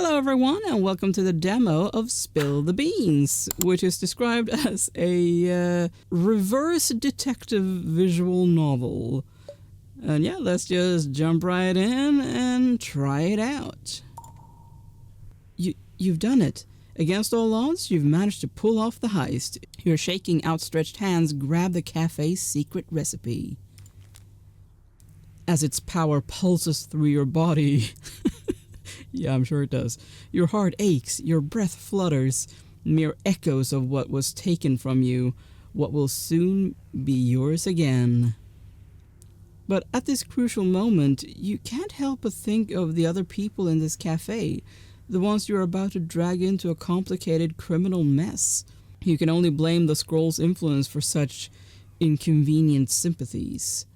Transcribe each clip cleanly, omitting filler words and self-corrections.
Hello everyone and welcome to the demo of Spill the Beans, which is described as a reverse detective visual novel. And yeah, let's just jump right in and try it out. You've done it. Against all odds, you've managed to pull off the heist. Your shaking outstretched hands grab the cafe's secret recipe. As its power pulses through your body... Yeah, I'm sure it does. Your heart aches, your breath flutters, mere echoes of what was taken from you, what will soon be yours again. But at this crucial moment, you can't help but think of the other people in this cafe, the ones you're about to drag into a complicated criminal mess. You can only blame the scroll's influence for such inconvenient sympathies.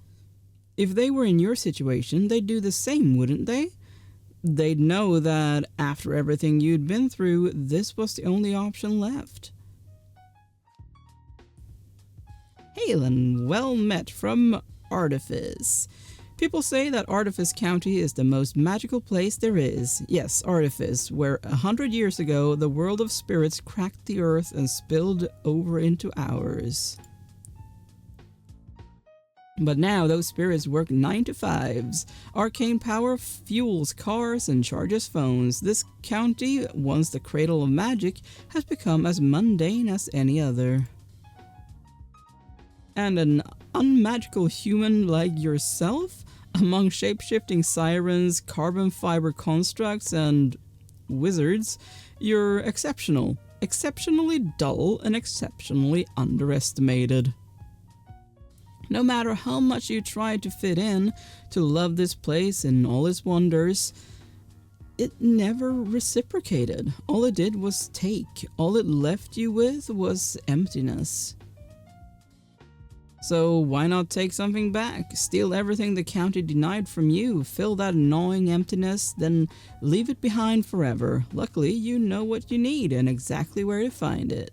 If they were in your situation, they'd do the same, wouldn't they? They'd know that after everything you'd been through, this was the only option left. Hail and well met from Artifice. People say that Artifice County is the most magical place there is. Yes, Artifice, where 100 years ago the world of spirits cracked the earth and spilled over into ours. But now those spirits work 9 to 5s. Arcane power fuels cars and charges phones. This county, once the cradle of magic, has become as mundane as any other. And an unmagical human like yourself, among shape-shifting sirens, carbon fiber constructs, and wizards, you're exceptional. Exceptionally dull and exceptionally underestimated. No matter how much you tried to fit in, to love this place and all its wonders, it never reciprocated. All it did was take. All it left you with was emptiness. So why not take something back? Steal everything the county denied from you, fill that gnawing emptiness, then leave it behind forever. Luckily, you know what you need and exactly where to find it.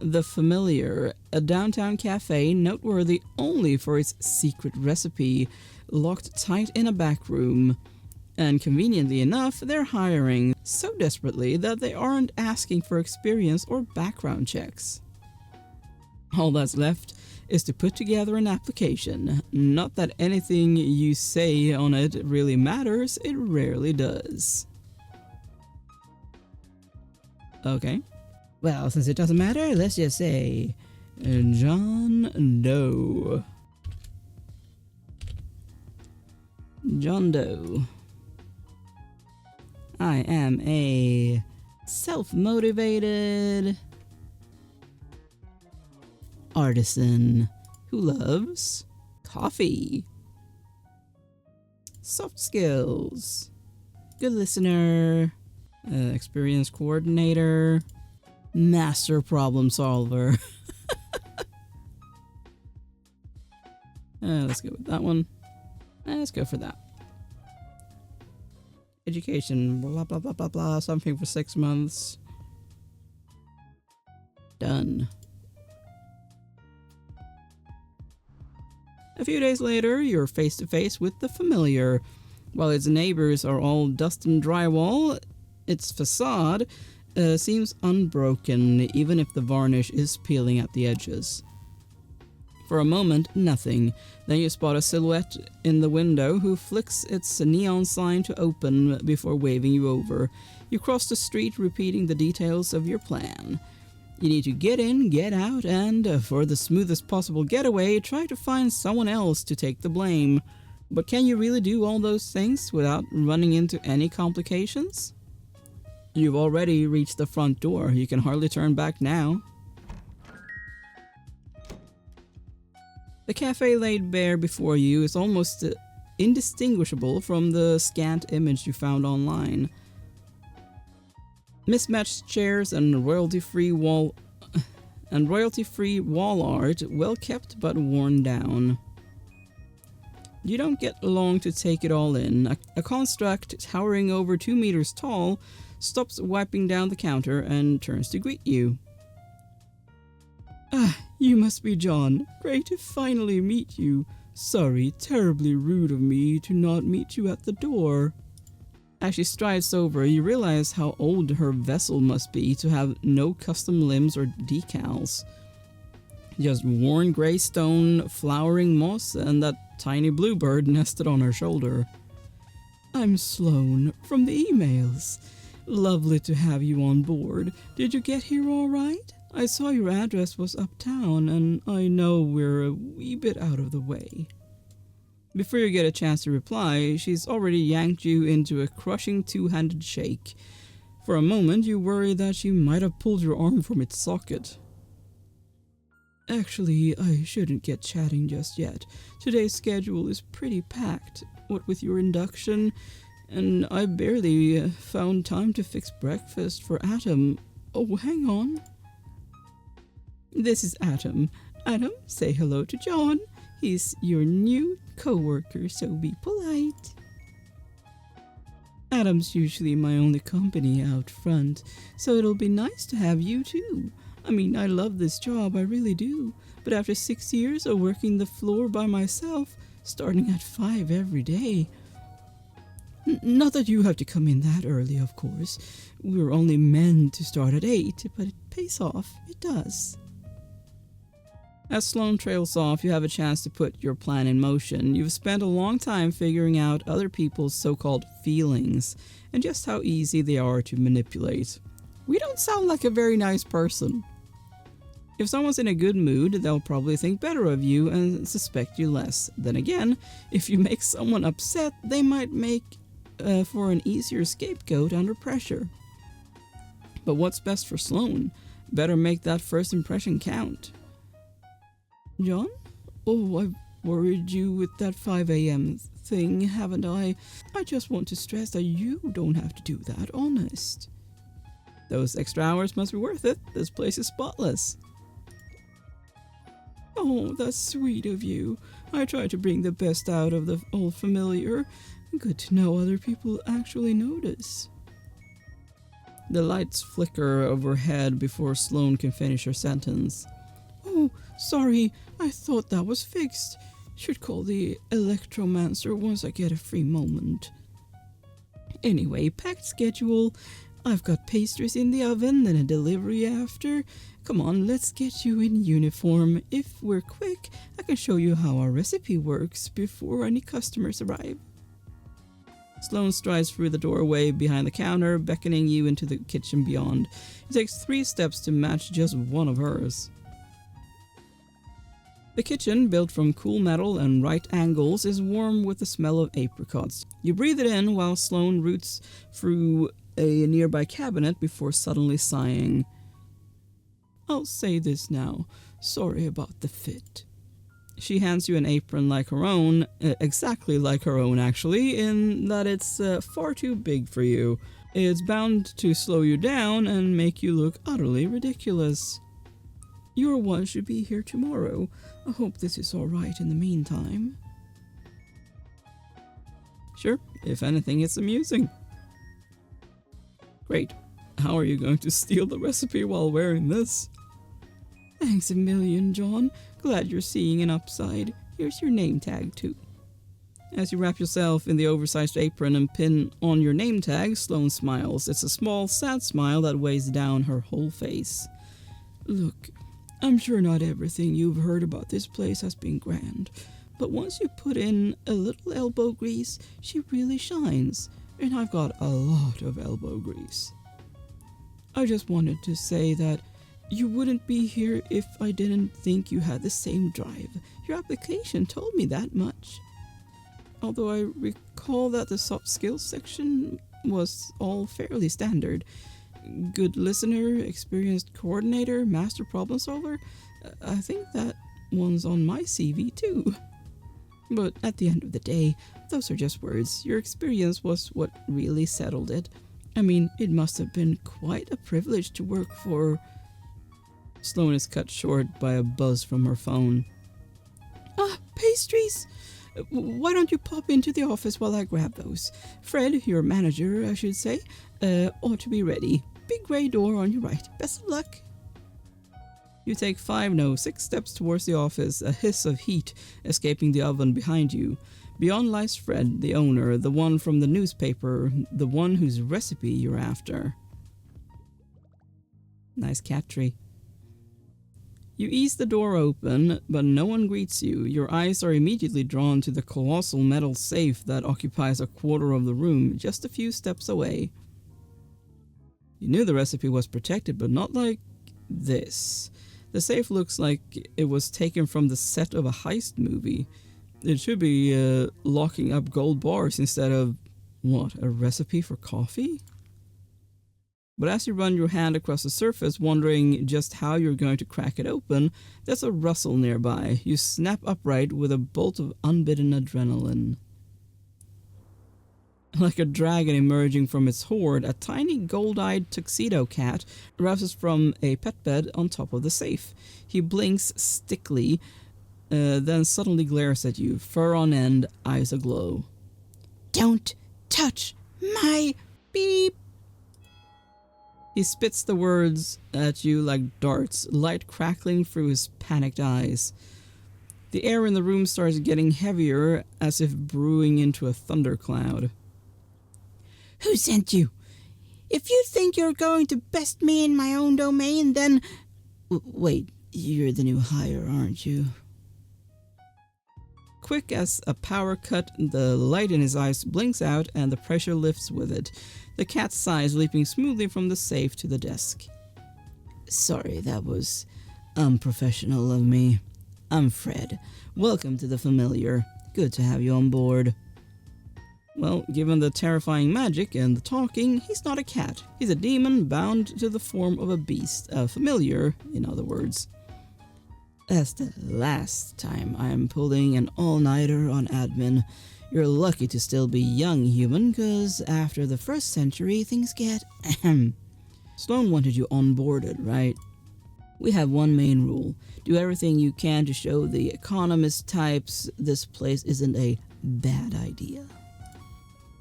The Familiar, a downtown cafe noteworthy only for its secret recipe, locked tight in a back room. And conveniently enough, they're hiring so desperately that they aren't asking for experience or background checks. All that's left is to put together an application. Not that anything you say on it really matters, it rarely does. Okay. Well, since it doesn't matter, let's just say John Doe. John Doe. I am a self-motivated artisan who loves coffee, soft skills, good listener, experienced coordinator, master problem solver. Let's go with that one. Let's go for that. Education, blah blah blah blah blah, something for 6 months. Done. A few days later, you're face to face with the Familiar. While its neighbors are all dust and drywall, its facade seems unbroken, even if the varnish is peeling at the edges. For a moment, nothing. Then you spot a silhouette in the window who flicks its neon sign to open before waving you over. You cross the street, repeating the details of your plan. You need to get in, get out, and, for the smoothest possible getaway, try to find someone else to take the blame. But can you really do all those things without running into any complications? You've already reached the front door. You can hardly turn back now. The cafe laid bare before you is almost indistinguishable from the scant image you found online. Mismatched chairs and royalty-free wall art, well kept but worn down. You don't get long to take it all in. A construct towering over 2 meters tall stops wiping down the counter and turns to greet you. Ah, you must be John. Great to finally meet you. Sorry, terribly rude of me to not meet you at the door. As she strides over, you realize how old her vessel must be to have no custom limbs or decals. Just worn gray stone, flowering moss, and that tiny bluebird nested on her shoulder. I'm Sloan, from the emails. Lovely to have you on board. Did you get here all right? I saw your address was uptown, and I know we're a wee bit out of the way. Before you get a chance to reply, she's already yanked you into a crushing two-handed shake. For a moment, you worry that she might have pulled your arm from its socket. Actually, I shouldn't get chatting just yet. Today's schedule is pretty packed, what with your induction, and I barely found time to fix breakfast for Atom. Oh, hang on. This is Atom. Atom, say hello to John. He's your new co-worker, so be polite. Atom's usually my only company out front, so it'll be nice to have you too. I mean, I love this job, I really do. But after 6 years of working the floor by myself, starting at 5 every day. Not that you have to come in that early, of course. We're only meant to start at 8, but it pays off. It does. As Sloan trails off, you have a chance to put your plan in motion. You've spent a long time figuring out other people's so-called feelings, and just how easy they are to manipulate. We don't sound like a very nice person. If someone's in a good mood, they'll probably think better of you and suspect you less. Then again, if you make someone upset, they might make for an easier scapegoat under pressure. But what's best for Sloan? Better make that first impression count. John? Oh, I've worried you with that 5 a.m. thing, haven't I? I just want to stress that you don't have to do that, honest. Those extra hours must be worth it. This place is spotless. Oh, that's sweet of you. I try to bring the best out of the old familiar. Good to know other people actually notice. The lights flicker overhead before Sloan can finish her sentence. Oh, sorry. I thought that was fixed. Should call the electromancer once I get a free moment. Anyway, packed schedule. I've got pastries in the oven and a delivery after. Come on, let's get you in uniform. If we're quick, I can show you how our recipe works before any customers arrive. Sloan strides through the doorway behind the counter, beckoning you into the kitchen beyond. It takes 3 steps to match just one of hers. The kitchen, built from cool metal and right angles, is warm with the smell of apricots. You breathe it in while Sloan roots through a nearby cabinet before suddenly sighing. I'll say this now. Sorry about the fit. She hands you an apron like her own, exactly like her own actually, in that it's far too big for you. It's bound to slow you down and make you look utterly ridiculous. Your one should be here tomorrow. I hope this is alright in the meantime. Sure, if anything, it's amusing. Great. How are you going to steal the recipe while wearing this? Thanks a million, John. Glad you're seeing an upside. Here's your name tag, too. As you wrap yourself in the oversized apron and pin on your name tag, Sloan smiles. It's a small, sad smile that weighs down her whole face. Look, I'm sure not everything you've heard about this place has been grand, but once you put in a little elbow grease, she really shines, and I've got a lot of elbow grease. I just wanted to say that you wouldn't be here if I didn't think you had the same drive. Your application told me that much. Although I recall that the soft skills section was all fairly standard. Good listener, experienced coordinator, master problem solver. I think that one's on my CV too. But at the end of the day, those are just words. Your experience was what really settled it. I mean, it must have been quite a privilege to work for... Sloan is cut short by a buzz from her phone. Ah, pastries! Why don't you pop into the office while I grab those? Fred, your manager, I should say, ought to be ready. Big gray door on your right. Best of luck. You take 6 steps towards the office, a hiss of heat escaping the oven behind you. Beyond lies Fred, the owner, the one from the newspaper, the one whose recipe you're after. Nice cat tree. You ease the door open, but no one greets you. Your eyes are immediately drawn to the colossal metal safe that occupies a quarter of the room, just a few steps away. You knew the recipe was protected, but not like this. The safe looks like it was taken from the set of a heist movie. It should be locking up gold bars instead of, what, a recipe for coffee? But as you run your hand across the surface, wondering just how you're going to crack it open, there's a rustle nearby. You snap upright with a bolt of unbidden adrenaline. Like a dragon emerging from its hoard, a tiny gold-eyed tuxedo cat rises from a pet bed on top of the safe. He blinks stickily, then suddenly glares at you, fur on end, eyes aglow. "Don't touch my beep!" He spits the words at you like darts, light crackling through his panicked eyes. The air in the room starts getting heavier, as if brewing into a thundercloud. "Who sent you? If you think you're going to best me in my own domain, then... Wait, you're the new hire, aren't you?" Quick as a power cut, the light in his eyes blinks out and the pressure lifts with it. The cat sighs, leaping smoothly from the safe to the desk. "Sorry, that was unprofessional of me. I'm Fred. Welcome to the Familiar. Good to have you on board." Well, given the terrifying magic and the talking, he's not a cat. He's a demon bound to the form of a beast, a familiar, in other words. "That's the last time I'm pulling an all-nighter on admin. You're lucky to still be young, human, 'cause after the first century, things get ahem. Sloan wanted you onboarded, right? We have one main rule. Do everything you can to show the economist types this place isn't a bad idea.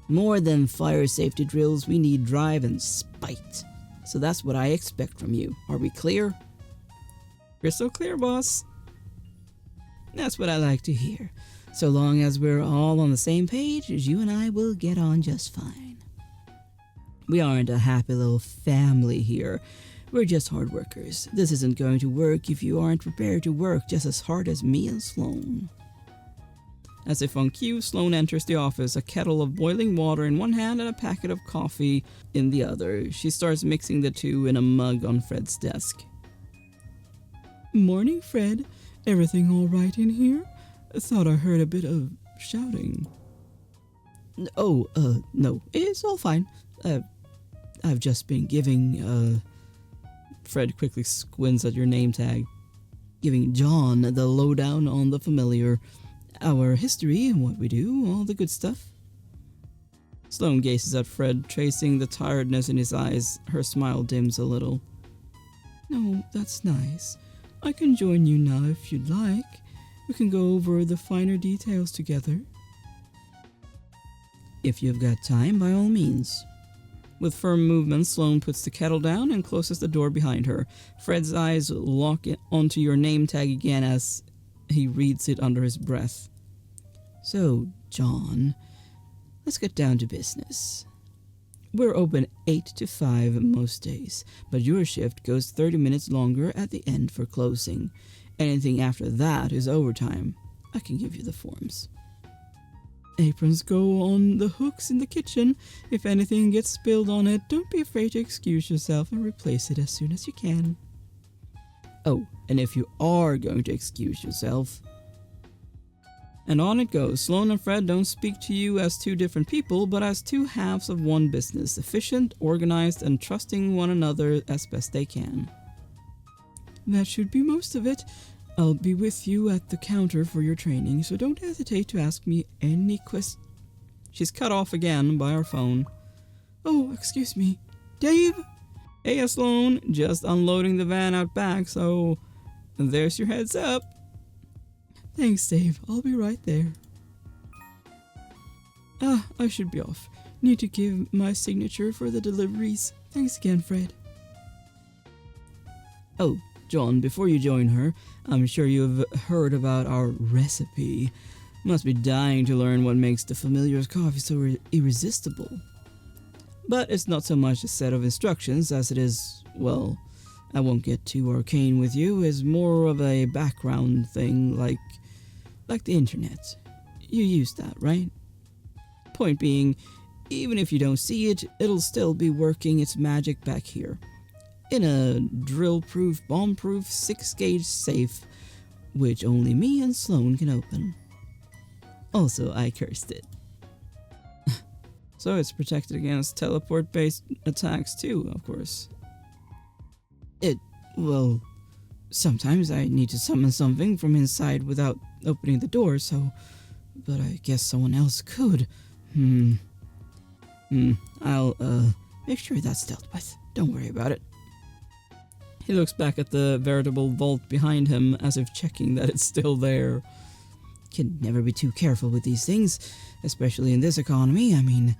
More than fire safety drills, we need drive and spite. So that's what I expect from you. Are we clear?" "Crystal clear, boss." "That's what I like to hear. So long as we're all on the same page, you and I will get on just fine. We aren't a happy little family here. We're just hard workers. This isn't going to work if you aren't prepared to work just as hard as me and Sloan." As if on cue, Sloan enters the office, a kettle of boiling water in one hand and a packet of coffee in the other. She starts mixing the two in a mug on Fred's desk. "Morning, Fred. Everything all right in here? Thought I heard a bit of shouting." No, it's all fine. I've just been giving, Fred quickly squints at your name tag. "Giving John the lowdown on the Familiar. Our history and what we do, all the good stuff." Sloan gazes at Fred, tracing the tiredness in his eyes. Her smile dims a little. "No, that's nice. I can join you now if you'd like. We can go over the finer details together." "If you've got time, by all means." With firm movements, Sloan puts the kettle down and closes the door behind her. Fred's eyes lock onto your name tag again as he reads it under his breath. "So, John, let's get down to business. We're open 8 to 5 most days, but your shift goes 30 minutes longer at the end for closing. Anything after that is overtime. I can give you the forms. Aprons go on the hooks in the kitchen. If anything gets spilled on it, don't be afraid to excuse yourself and replace it as soon as you can. Oh, and if you are going to excuse yourself..." And on it goes. Sloan and Fred don't speak to you as two different people, but as two halves of one business, efficient, organized, and trusting one another as best they can. "That should be most of it. I'll be with you at the counter for your training, so don't hesitate to ask me any questions." She's cut off again by our phone. "Oh, excuse me. Dave?" "Hey, Sloan. Just unloading the van out back, so there's your heads up." "Thanks, Dave. I'll be right there." I should be off. Need to give my signature for the deliveries. Thanks again, Fred." "Oh, John, before you join her, I'm sure you've heard about our recipe. Must be dying to learn what makes the Familiar's coffee so irresistible. But it's not so much a set of instructions as it is, well, I won't get too arcane with you, it's more of a background thing like the internet. You use that, right? Point being, even if you don't see it, it'll still be working its magic back here. In a drill-proof, bomb-proof 6-gauge safe, which only me and Sloane can open. Also, I cursed it. So it's protected against teleport-based attacks too, of course. Well, sometimes I need to summon something from inside without opening the door, so... But I guess someone else could. I'll, make sure that's dealt with. Don't worry about it. He looks back at the veritable vault behind him as if checking that it's still there. Can never be too careful with these things, especially in this economy. I mean,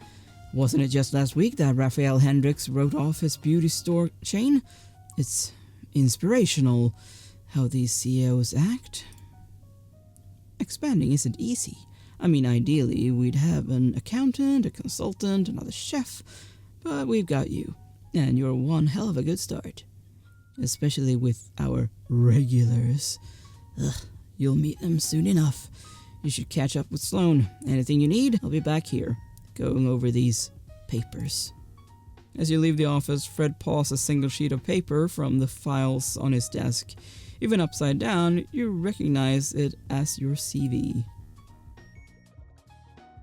wasn't it just last week that Raphael Hendricks wrote off his beauty store chain? It's inspirational how these CEOs act. Expanding isn't easy. I mean, ideally, we'd have an accountant, a consultant, another chef, but we've got you, and you're one hell of a good start. Especially with our regulars. You'll meet them soon enough. You should catch up with Sloane. Anything you need, I'll be back here, going over these papers. As you leave the office, Fred pulls a single sheet of paper from the files on his desk. Even upside down, you recognize it as your CV.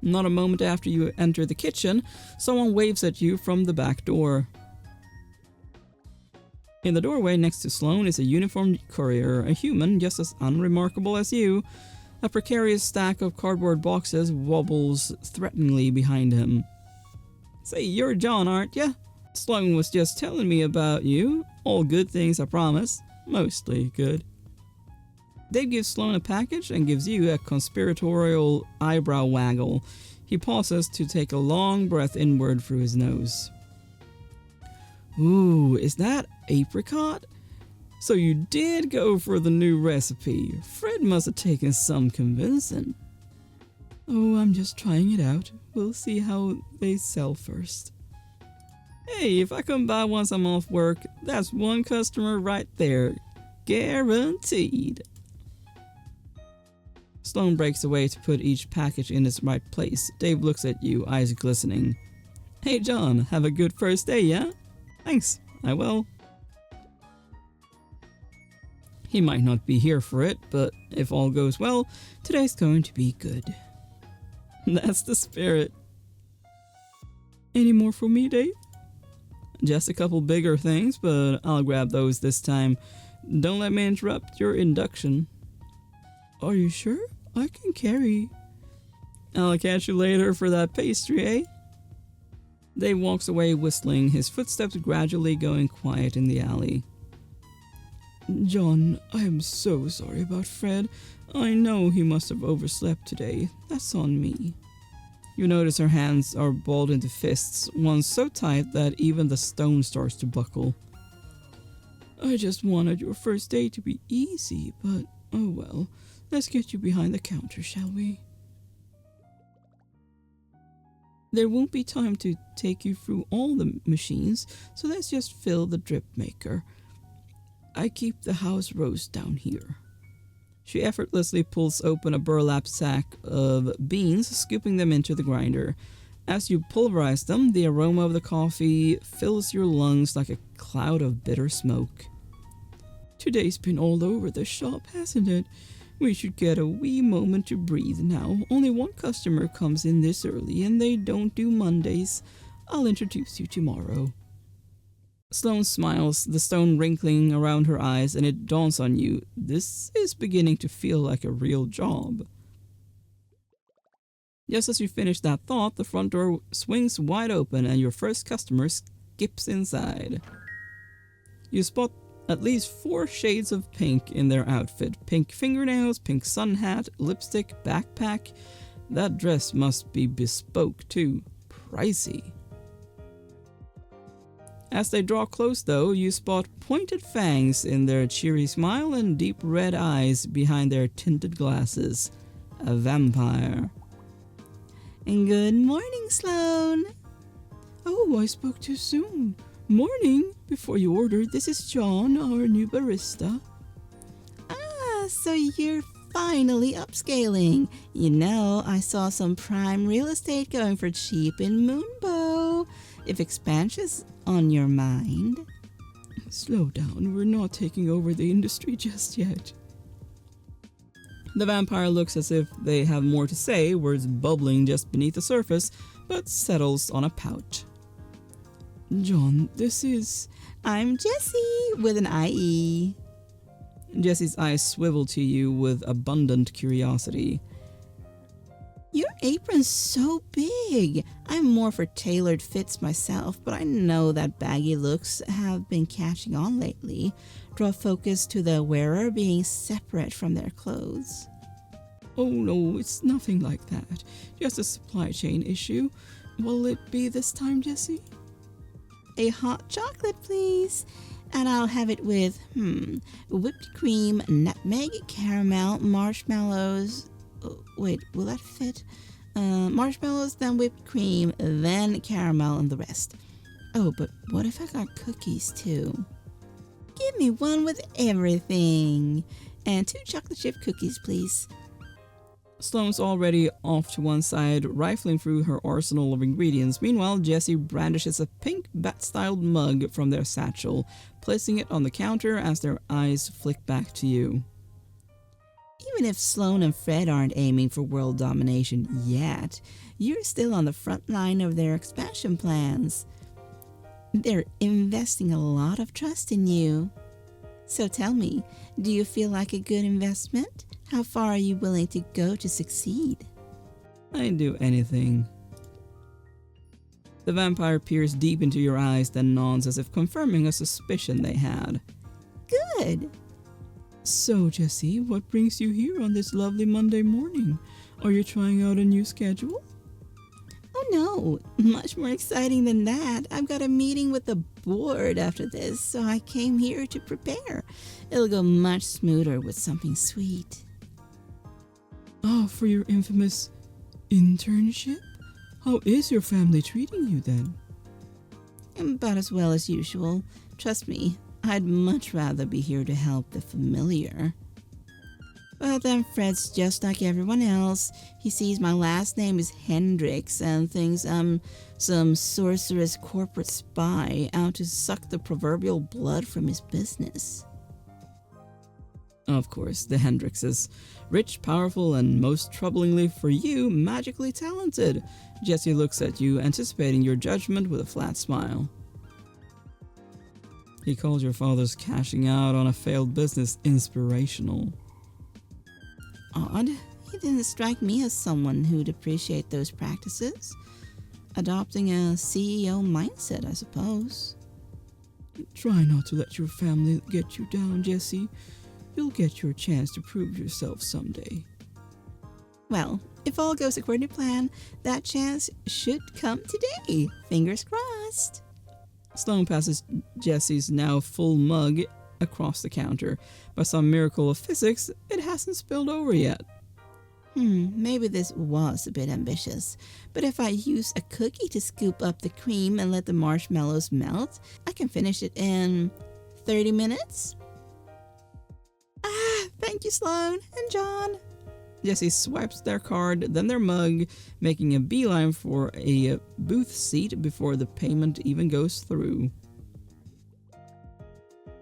Not a moment after you enter the kitchen, someone waves at you from the back door. In the doorway next to Sloane is a uniformed courier, a human just as unremarkable as you. A precarious stack of cardboard boxes wobbles threateningly behind him. Say, you're John, aren't ya? Sloane was just telling me about you. All good things, I promise. Mostly good. Dave gives Sloane a package and gives you a conspiratorial eyebrow waggle. He pauses to take a long breath inward through his nose. Ooh, is that apricot? So you did go for the new recipe. Fred must have taken some convincing. Oh, I'm just trying it out. We'll see how they sell first. Hey, if I come by once I'm off work, that's one customer right there. Guaranteed. Sloane breaks away to put each package in its right place. Dave looks at you, eyes glistening. Hey John, have a good first day, yeah? Thanks, I will. He might not be here for it, but if all goes well, today's going to be good. That's the spirit. Any more for me, Dave? Just a couple bigger things, but I'll grab those this time. Don't let me interrupt your induction. Are you sure? I can carry. I'll catch you later for that pastry, eh? Dave walks away whistling, his footsteps gradually going quiet in the alley. John, I am so sorry about Fred. I know he must have overslept today. That's on me. You notice her hands are balled into fists, one so tight that even the stone starts to buckle. I just wanted your first day to be easy, but oh well. Let's get you behind the counter, shall we? There won't be time to take you through all the machines, so let's just fill the drip maker. I keep the house roast down here. She effortlessly pulls open a burlap sack of beans, scooping them into the grinder. As you pulverize them, the aroma of the coffee fills your lungs like a cloud of bitter smoke. Today's been all over the shop, hasn't it? We should get a wee moment to breathe now. Only one customer comes in this early, and they don't do Mondays. I'll introduce you tomorrow. Sloane smiles, the stone wrinkling around her eyes, and it dawns on you. This is beginning to feel like a real job. Just as you finish that thought, the front door swings wide open and your first customer skips inside. You spot at least 4 shades of pink in their outfit. Pink fingernails, pink sun hat, lipstick, backpack. That dress must be bespoke too. Pricey. As they draw close though, you spot pointed fangs in their cheery smile and deep red eyes behind their tinted glasses. a vampire. And good morning, Sloane. Oh, I spoke too soon. Morning. Before you order, this is John, our new barista. Ah, so you're finally upscaling. You know, I saw some prime real estate going for cheap in Moonbow. If expansion's on your mind. Slow down, we're not taking over the industry just yet. The vampire looks as if they have more to say, words bubbling just beneath the surface, but settles on a pout. John, this is... I'm Jessie, with an IE. Jessie's eyes swivel to you with abundant curiosity. Your apron's so big. I'm more for tailored fits myself, but I know that baggy looks have been catching on lately. Draw focus to the wearer being separate from their clothes. Oh no, it's nothing like that. Just a supply chain issue. Will it be this time, Jessie? A hot chocolate, please. And I'll have it with, whipped cream, nutmeg, caramel, marshmallows. Wait, will that fit? Marshmallows, then whipped cream, then caramel, and the rest. Oh, but what if I got cookies too? Give me one with everything. And 2 chocolate chip cookies, please. Sloane's already off to one side, rifling through her arsenal of ingredients. Meanwhile, Jessie brandishes a pink bat-styled mug from their satchel, placing it on the counter as their eyes flick back to you. Even if Sloane and Fred aren't aiming for world domination yet, you're still on the front line of their expansion plans. They're investing a lot of trust in you. So tell me, do you feel like a good investment? How far are you willing to go to succeed? I'd do anything. The vampire peers deep into your eyes, then nods as if confirming a suspicion they had. Good. So, Jessie, what brings you here on this lovely Monday morning? Are you trying out a new schedule? Oh no, much more exciting than that. I've got a meeting with the board after this, so I came here to prepare. It'll go much smoother with something sweet. Oh, for your infamous internship? How is your family treating you then? About as well as usual. Trust me, I'd much rather be here to help the familiar. But then Fred's just like everyone else. He sees my last name is Hendricks and thinks I'm some sorceress corporate spy out to suck the proverbial blood from his business. Of course, the Hendrickses. Rich, powerful, and most troublingly for you, magically talented. Jessie looks at you, anticipating your judgment with a flat smile. He called your father's cashing out on a failed business inspirational. Odd. He didn't strike me as someone who'd appreciate those practices. Adopting a CEO mindset, I suppose. Try not to let your family get you down, Jessie. You'll get your chance to prove yourself someday. Well, if all goes according to plan, that chance should come today. Fingers crossed. Sloane passes Jessie's now full mug across the counter. By some miracle of physics, it hasn't spilled over yet. Maybe this was a bit ambitious, but if I use a cookie to scoop up the cream and let the marshmallows melt, I can finish it in 30 minutes. Thank you, Sloane and John. Jessie swipes their card, then their mug, making a beeline for a booth seat before the payment even goes through.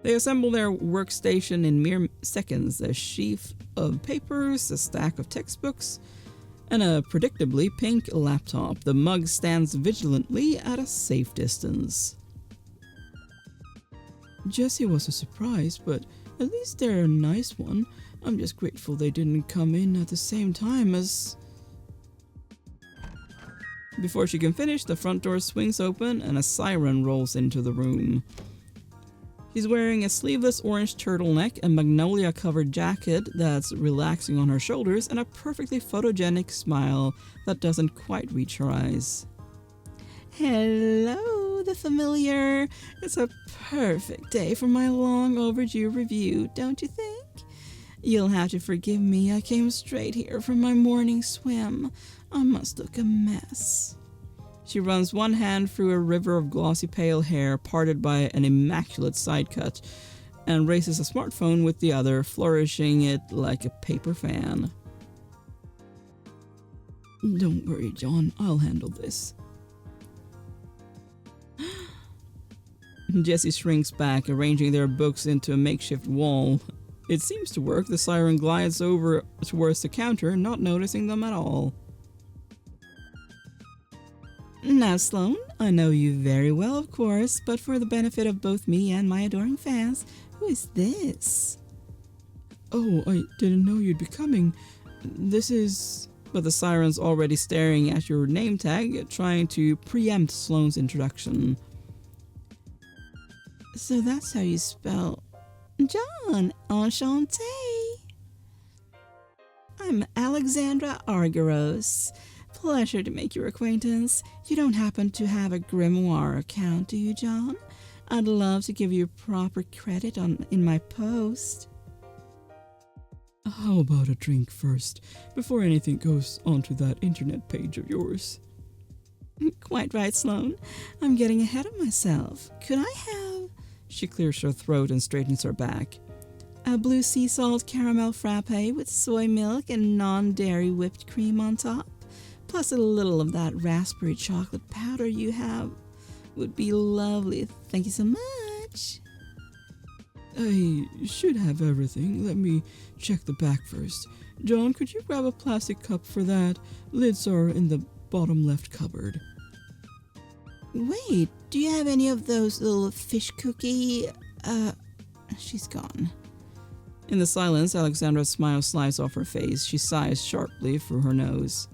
They assemble their workstation in mere seconds, a sheaf of papers, a stack of textbooks, and a predictably pink laptop. The mug stands vigilantly at a safe distance. Jessie was a surprise, but at least they're a nice one. I'm just grateful they didn't come in at the same time as... Before she can finish, the front door swings open and a siren rolls into the room. She's wearing a sleeveless orange turtleneck, a magnolia-covered jacket that's relaxing on her shoulders, and a perfectly photogenic smile that doesn't quite reach her eyes. Hello, the familiar. It's a perfect day for my long overdue review, don't you think? You'll have to forgive me. I came straight here from my morning swim. I must look a mess. She runs one hand through a river of glossy pale hair parted by an immaculate side cut and raises a smartphone with the other, flourishing it like a paper fan. Don't worry, John. I'll handle this. Jessie shrinks back, arranging their books into a makeshift wall. It seems to work. The siren glides over towards the counter, not noticing them at all. Now, Sloane, I know you very well, of course, but for the benefit of both me and my adoring fans, who is this? Oh, I didn't know you'd be coming. This is... But the siren's already staring at your name tag, trying to preempt Sloane's introduction. So that's how you spell John. Enchanté. I'm Alexandra Argyros. Pleasure to make your acquaintance. You don't happen to have a grimoire account, do you, John? I'd love to give you proper credit in my post. How about a drink first, before anything goes onto that internet page of yours? Quite right, Sloane. I'm getting ahead of myself. Could I have... She clears her throat and straightens her back. A blue sea salt caramel frappe with soy milk and non-dairy whipped cream on top, plus a little of that raspberry chocolate powder you have. Would be lovely. Thank you so much. I should have everything. Let me check the back first. John, could you grab a plastic cup for that? Lids are in the bottom left cupboard. Wait, do you have any of those little fish cookie... She's gone. In the silence, Alexandra's smile slides off her face. She sighs sharply through her nose.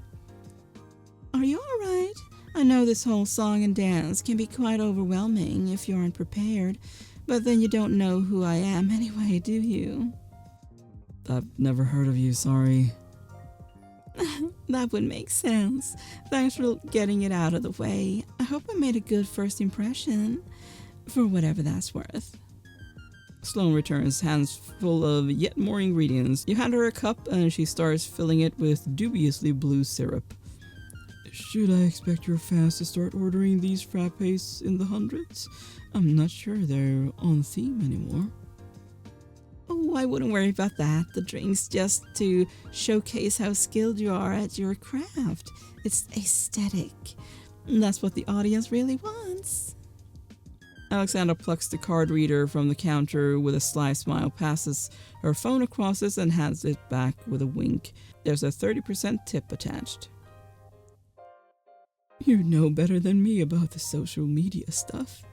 Are you all right? I know this whole song and dance can be quite overwhelming if you aren't prepared, but then you don't know who I am anyway, do you? I've never heard of you, sorry. That would make sense. Thanks for getting it out of the way. I hope I made a good first impression, for whatever that's worth. Sloane returns, hands full of yet more ingredients. You hand her a cup and she starts filling it with dubiously blue syrup. Should I expect your fans to start ordering these frappes in the hundreds? I'm not sure they're on theme anymore. Oh, I wouldn't worry about that. The drink's just to showcase how skilled you are at your craft. It's aesthetic. That's what the audience really wants. Alexandra plucks the card reader from the counter with a sly smile, passes her phone across it, and hands it back with a wink. There's a 30% tip attached. You know better than me about the social media stuff.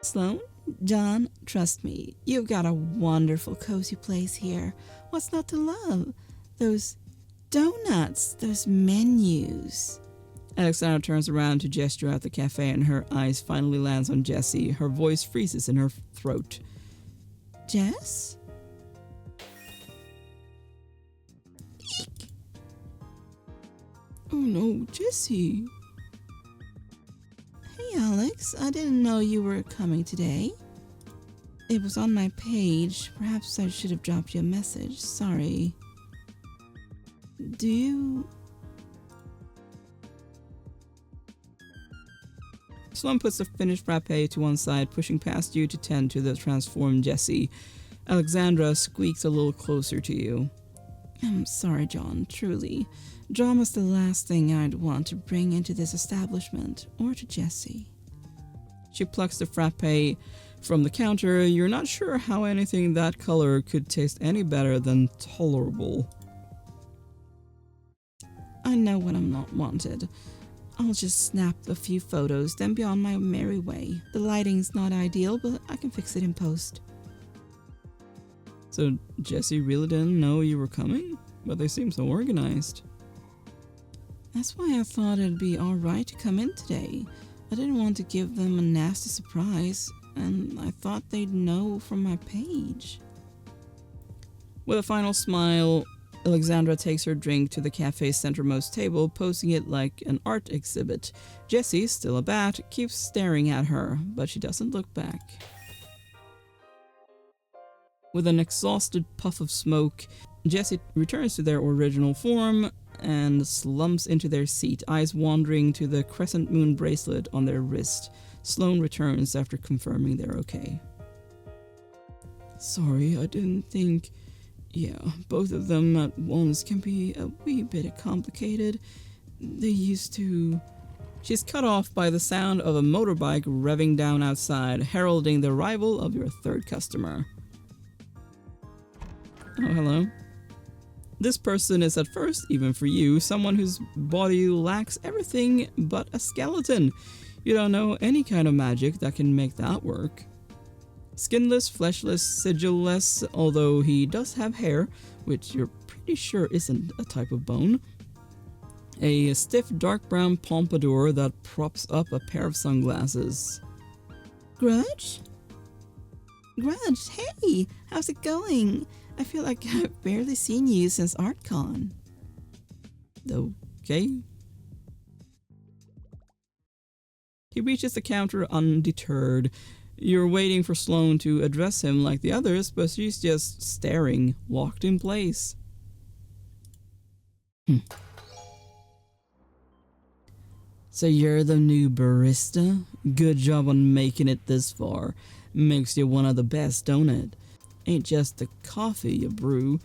Sloane, John, trust me, you've got a wonderful cozy place here. What's not to love? Those donuts, those menus. Alexandra turns around to gesture at the cafe and her eyes finally lands on Jessie. Her voice freezes in her throat. Jess? Eek. Oh no, Jessie. Hey Alex, I didn't know you were coming today. It was on my page. Perhaps I should have dropped you a message. Sorry. Do you... Sloane puts the finished frappe to one side, pushing past you to tend to the transformed Jessie. Alexandra squeaks a little closer to you. I'm sorry, John, truly. Drama's the last thing I'd want to bring into this establishment, or to Jessie. She plucks the frappe from the counter. You're not sure how anything that color could taste any better than tolerable. I know when I'm not wanted. I'll just snap a few photos, then be on my merry way. The lighting's not ideal, but I can fix it in post. So Jessie really didn't know you were coming? But they seem so organized. That's why I thought it'd be alright to come in today. I didn't want to give them a nasty surprise, and I thought they'd know from my page. With a final smile, Alexandra takes her drink to the cafe's centermost table, posing it like an art exhibit. Jessie, still a bat, keeps staring at her, but she doesn't look back. With an exhausted puff of smoke, Jesse returns to their original form and slumps into their seat, eyes wandering to the crescent moon bracelet on their wrist. Sloane returns after confirming they're okay. Sorry, I didn't think... Yeah, both of them at once can be a wee bit complicated. They used to... She's cut off by the sound of a motorbike revving down outside, heralding the arrival of your third customer. Oh, hello. This person is at first, even for you, someone whose body lacks everything but a skeleton. You don't know any kind of magic that can make that work. Skinless, fleshless, sigil-less, although he does have hair, which you're pretty sure isn't a type of bone. A stiff dark brown pompadour that props up a pair of sunglasses. Grudge? Grudge, hey! How's it going? I feel like I've barely seen you since ArtCon. Okay. He reaches the counter undeterred. You're waiting for Sloane to address him like the others, but she's just staring, locked in place. So you're the new barista? Good job on making it this far. Makes you one of the best, don't it? Ain't just the coffee you brew,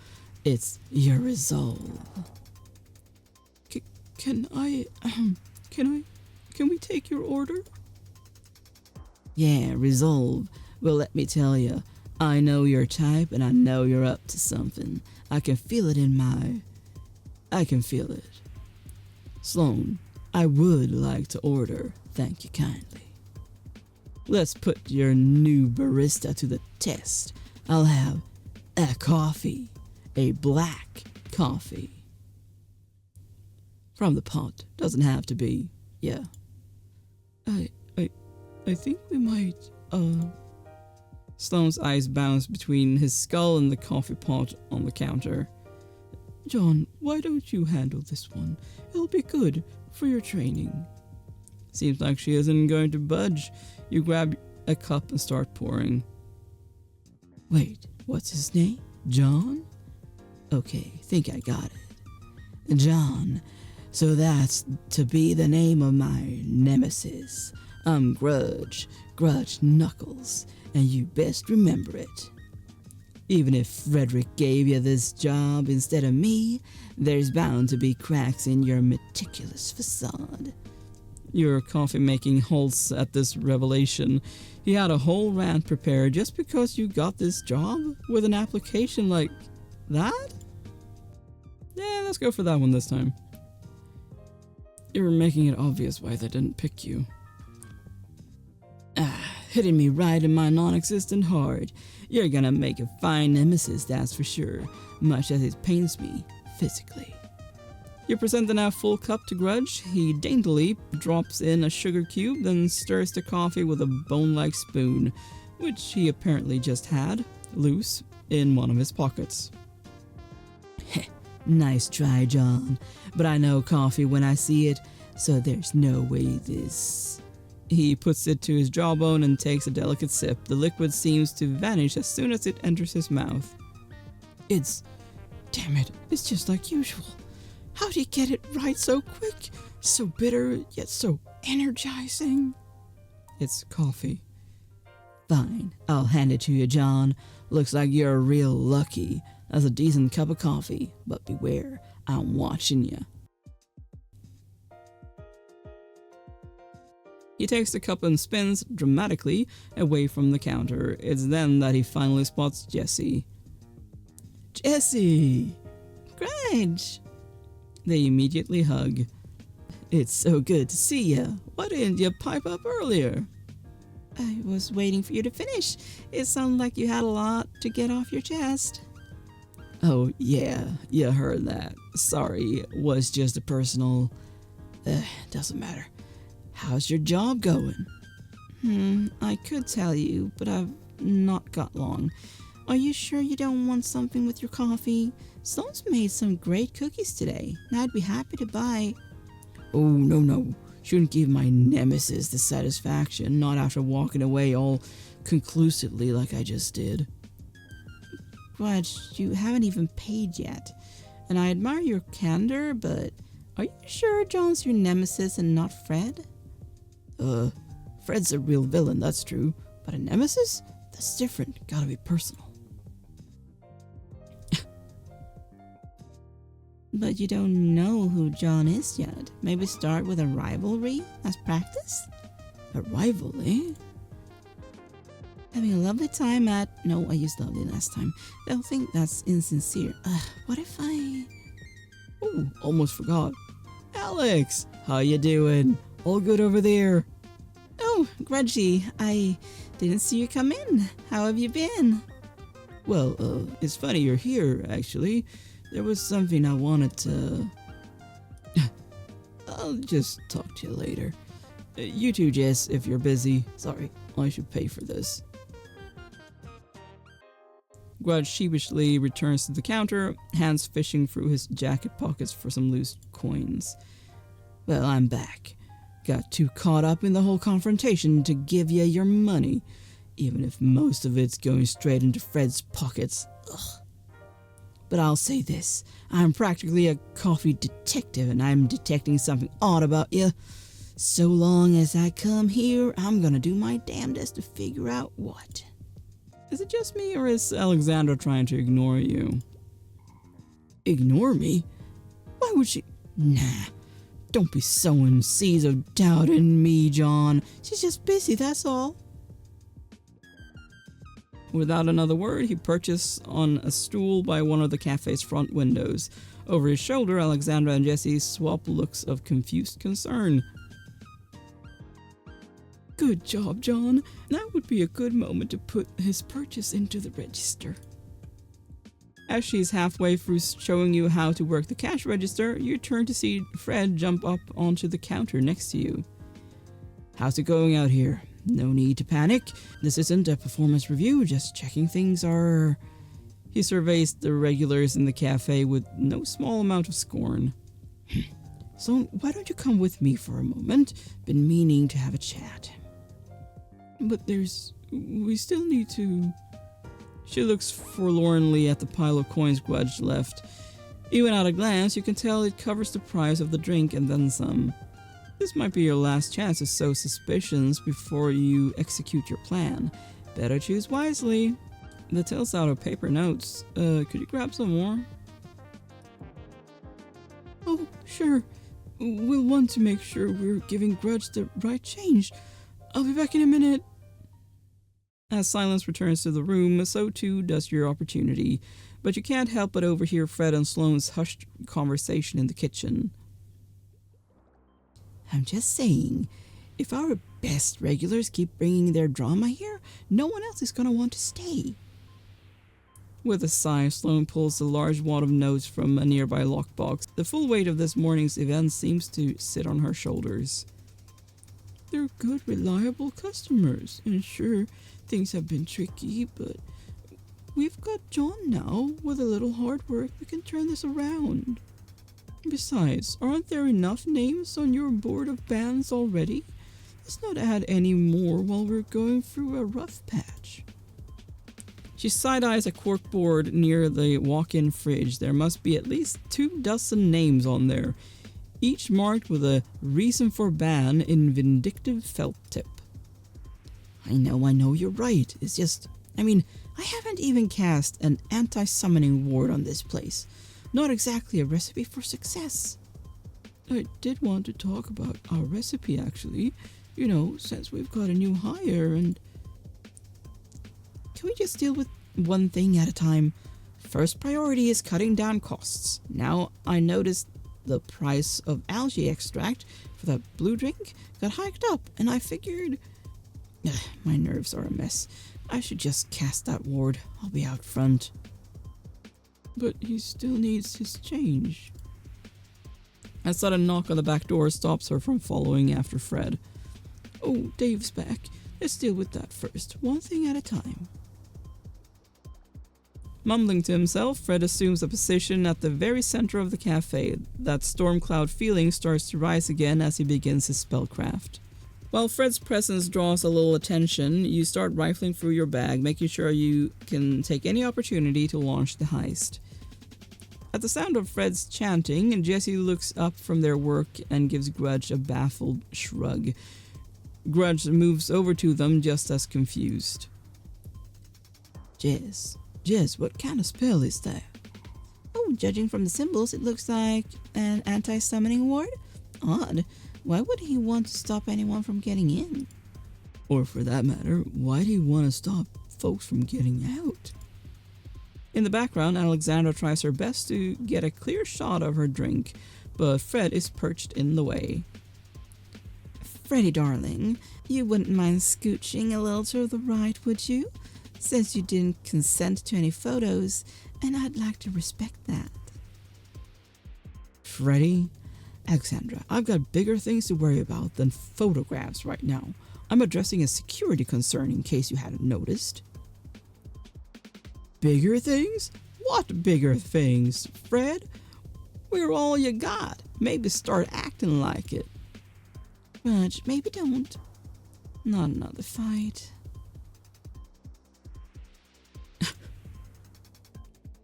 it's your resolve. Can we take your order? Yeah, resolve. Well, let me tell you, I know your type and I know you're up to something. I can feel it. Sloane, I would like to order, thank you kindly. Let's put your new barista to the test. I'll have a coffee, a black coffee. From the pot, doesn't have to be, yeah. I think we might, Sloane's eyes bounce between his skull and the coffee pot on the counter. John, why don't you handle this one? It'll be good for your training. Seems like she isn't going to budge. You grab a cup and start pouring. Wait, what's his name? John? Okay, think I got it. John. So that's to be the name of my nemesis. I'm Grudge Knuckles, and you best remember it. Even if Frederick gave you this job instead of me, there's bound to be cracks in your meticulous facade. Your coffee-making halts at this revelation. He had a whole rant prepared just because you got this job with an application like that? Yeah, let's go for that one this time. You're making it obvious why they didn't pick you. Hitting me right in my non-existent heart. You're gonna make a fine nemesis, that's for sure, much as it pains me physically. You present the now full cup to Grudge. He daintily drops in a sugar cube, then stirs the coffee with a bone-like spoon, which he apparently just had, loose, in one of his pockets. Nice try, John, but I know coffee when I see it, so there's no way this... He puts it to his jawbone and takes a delicate sip. The liquid seems to vanish as soon as it enters his mouth. Damn it, it's just like usual. How do you get it right so quick? So bitter, yet so energizing. It's coffee. Fine, I'll hand it to you, John. Looks like you're real lucky. That's a decent cup of coffee, but beware, I'm watching you. He takes the cup and spins dramatically away from the counter. It's then that he finally spots Jesse. Jesse! Grudge! They immediately hug. It's so good to see you. Why didn't you pipe up earlier? I was waiting for you to finish. It sounded like you had a lot to get off your chest. Oh, yeah, you heard that. Sorry, it was just a personal... doesn't matter. How's your job going? I could tell you, but I've not got long. Are you sure you don't want something with your coffee? Sloane's made some great cookies today, and I'd be happy to buy... Oh, no. Shouldn't give my nemesis the satisfaction, not after walking away all conclusively like I just did. Grudge, you haven't even paid yet. And I admire your candor, but are you sure John's your nemesis and not Fred? Fred's a real villain, that's true. But a nemesis? That's different. Gotta be personal. But you don't know who John is yet. Maybe start with a rivalry as practice? A rival, eh? Having a lovely time at... No, I used lovely last time. They'll think that's insincere. What if I... Oh, almost forgot. Alex, how you doing? All good over there? Oh, Grudgy, I didn't see you come in. How have you been? Well, it's funny you're here, actually. There was something I wanted to... I'll just talk to you later. You too, Jess, if you're busy. Sorry, I should pay for this. Grudge sheepishly returns to the counter, hands fishing through his jacket pockets for some loose coins. Well, I'm back. Got too caught up in the whole confrontation to give you your money, even if most of it's going straight into Fred's pockets. Ugh. But I'll say this, I'm practically a coffee detective and I'm detecting something odd about you. So long as I come here, I'm gonna do my damnedest to figure out what. Is it just me or is Alexandra trying to ignore you? Ignore me? Why would she? Nah, don't be sowing seeds of doubt in me, John. She's just busy, that's all. Without another word, he perches on a stool by one of the cafe's front windows. Over his shoulder, Alexandra and Jesse swap looks of confused concern. Good job, John. That would be a good moment to put his purchase into the register. As she's halfway through showing you how to work the cash register, you turn to see Fred jump up onto the counter next to you. How's it going out here? No need to panic. This isn't a performance review, just checking things are... He surveys the regulars in the cafe with no small amount of scorn. So why don't you come with me for a moment? Been meaning to have a chat. But we still need to... She looks forlornly at the pile of coins Grudge left. Even at a glance, you can tell it covers the price of the drink and then some. This might be your last chance to sow suspicions before you execute your plan. Better choose wisely. The tail's out of paper notes. Could you grab some more? Oh, sure. We'll want to make sure we're giving Grudge the right change. I'll be back in a minute. As silence returns to the room, so too does your opportunity. But you can't help but overhear Fred and Sloane's hushed conversation in the kitchen. I'm just saying, if our best regulars keep bringing their drama here, no one else is going to want to stay. With a sigh, Sloane pulls a large wad of notes from a nearby lockbox. The full weight of this morning's event seems to sit on her shoulders. They're good, reliable customers, and sure, things have been tricky, but we've got John now. With a little hard work, we can turn this around. Besides, aren't there enough names on your board of bands already? Let's not add any more while we're going through a rough patch. She side-eyes a cork board near the walk-in fridge. There must be at least 24 names on there, each marked with a reason for ban in vindictive felt tip. I know, you're right. It's just, I haven't even cast an anti-summoning ward on this place. Not exactly a recipe for success. I did want to talk about our recipe, actually. Since we've got a new hire and... Can we just deal with one thing at a time? First priority is cutting down costs. Now, I noticed the price of algae extract for that blue drink got hiked up, and I figured... my nerves are a mess. I should just cast that ward. I'll be out front. But he still needs his change. A sudden knock on the back door stops her from following after Fred. Oh, Dave's back. Let's deal with that first, one thing at a time. Mumbling to himself, Fred assumes a position at the very center of the cafe. That storm cloud feeling starts to rise again as he begins his spellcraft. While Fred's presence draws a little attention, you start rifling through your bag, making sure you can take any opportunity to launch the heist. At the sound of Fred's chanting, Jesse looks up from their work and gives Grudge a baffled shrug. Grudge moves over to them just as confused. Jez, what kind of spell is that? Oh, judging from the symbols, it looks like an anti-summoning ward? Odd. Why would he want to stop anyone from getting in? Or for that matter, why do you want to stop folks from getting out? In the background, Alexandra tries her best to get a clear shot of her drink, but Fred is perched in the way. Freddy, darling, you wouldn't mind scooching a little to the right, would you? Since you didn't consent to any photos, and I'd like to respect that. Freddy? Alexandra, I've got bigger things to worry about than photographs right now. I'm addressing a security concern in case you hadn't noticed. Bigger things? What bigger things, Fred? We're all you got. Maybe start acting like it. Rudge, maybe don't. Not another fight.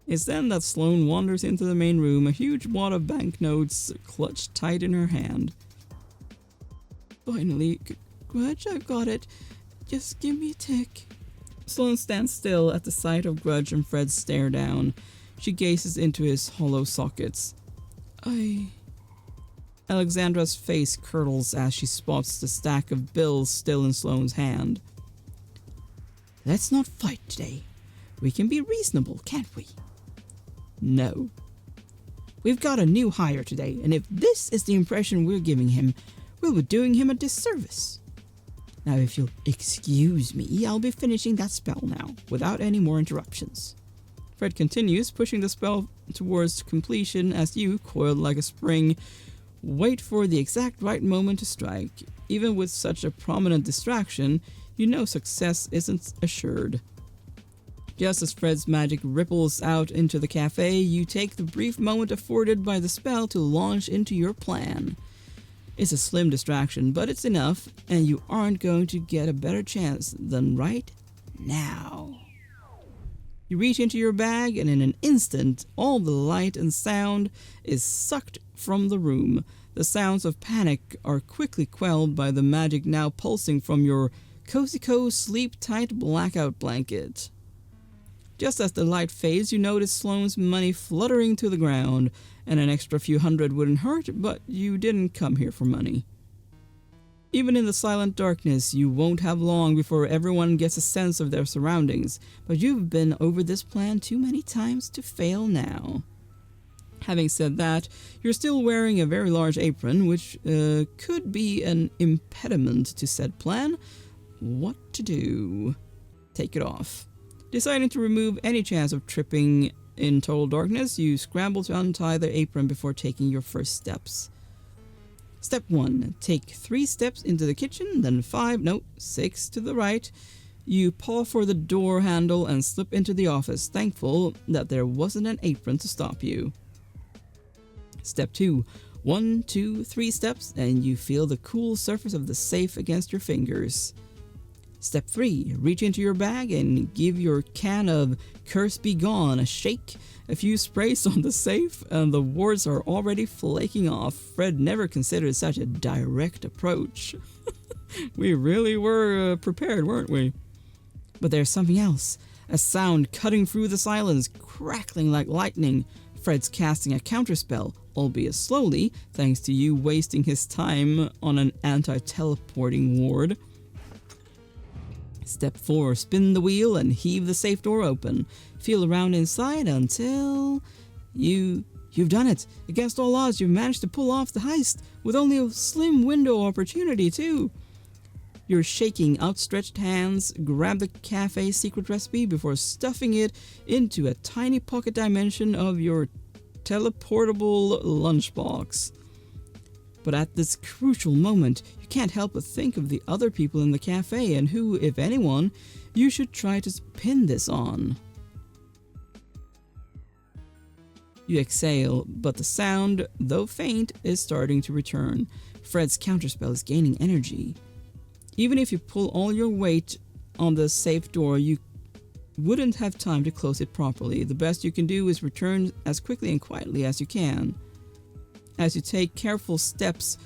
It's then that Sloane wanders into the main room, a huge wad of banknotes clutched tight in her hand. Finally, Grudge, I've got it. Just give me a tick. Sloane stands still at the sight of Grudge and Fred stare down. She gazes into his hollow sockets. Alexandra's face curdles as she spots the stack of bills still in Sloane's hand. Let's not fight today. We can be reasonable, can't we? No. We've got a new hire today, and if this is the impression we're giving him, we'll be doing him a disservice. Now, if you'll excuse me, I'll be finishing that spell now, without any more interruptions. Fred continues, pushing the spell towards completion as you, coiled like a spring, wait for the exact right moment to strike. Even with such a prominent distraction, you know success isn't assured. Just as Fred's magic ripples out into the cafe, you take the brief moment afforded by the spell to launch into your plan. It's a slim distraction, but it's enough, and you aren't going to get a better chance than right now. You reach into your bag, and in an instant, all the light and sound is sucked from the room. The sounds of panic are quickly quelled by the magic now pulsing from your Cozy Co sleep-tight blackout blanket. Just as the light fades, you notice Sloane's money fluttering to the ground, and an extra few hundred wouldn't hurt, but you didn't come here for money. Even in the silent darkness, you won't have long before everyone gets a sense of their surroundings, but you've been over this plan too many times to fail now. Having said that, you're still wearing a very large apron, which could be an impediment to said plan. What to do? Take it off. Deciding to remove any chance of tripping in total darkness, you scramble to untie the apron before taking your first steps. Step 1. Take 3 steps into the kitchen, then 6 to the right. You paw for the door handle and slip into the office, thankful that there wasn't an apron to stop you. Step 2. 1, 2, 3 steps, and you feel the cool surface of the safe against your fingers. Step 3. Reach into your bag and give your can of Curse Be Gone a shake. A few sprays on the safe, and the wards are already flaking off. Fred never considered such a direct approach. We really were prepared, weren't we? But there's something else. A sound cutting through the silence, crackling like lightning. Fred's casting a counterspell, albeit slowly, thanks to you wasting his time on an anti-teleporting ward. Step 4. Spin the wheel and heave the safe door open. Feel around inside until... You've done it! Against all odds, you've managed to pull off the heist, with only a slim window opportunity, too. Your shaking, outstretched hands grab the cafe's secret recipe before stuffing it into a tiny pocket dimension of your teleportable lunchbox. But at this crucial moment, you can't help but think of the other people in the cafe and who, if anyone, you should try to pin this on. You exhale, but the sound, though faint, is starting to return. Fred's counterspell is gaining energy. Even if you pull all your weight on the safe door, you wouldn't have time to close it properly. The best you can do is return as quickly and quietly as you can. As you take careful steps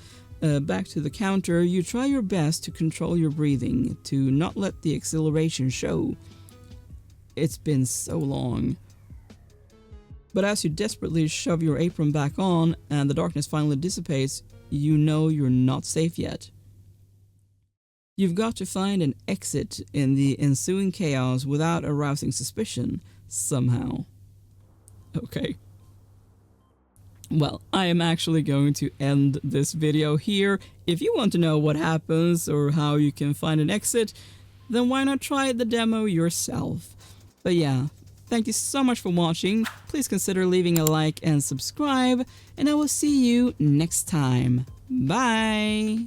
back to the counter, you try your best to control your breathing, to not let the exhilaration show. It's been so long. But as you desperately shove your apron back on and the darkness finally dissipates, you know you're not safe yet. You've got to find an exit in the ensuing chaos without arousing suspicion, somehow. Okay. Well, I am actually going to end this video here. If you want to know what happens or how you can find an exit, then why not try the demo yourself? But yeah, thank you so much for watching. Please consider leaving a like and subscribe, and I will see you next time. Bye!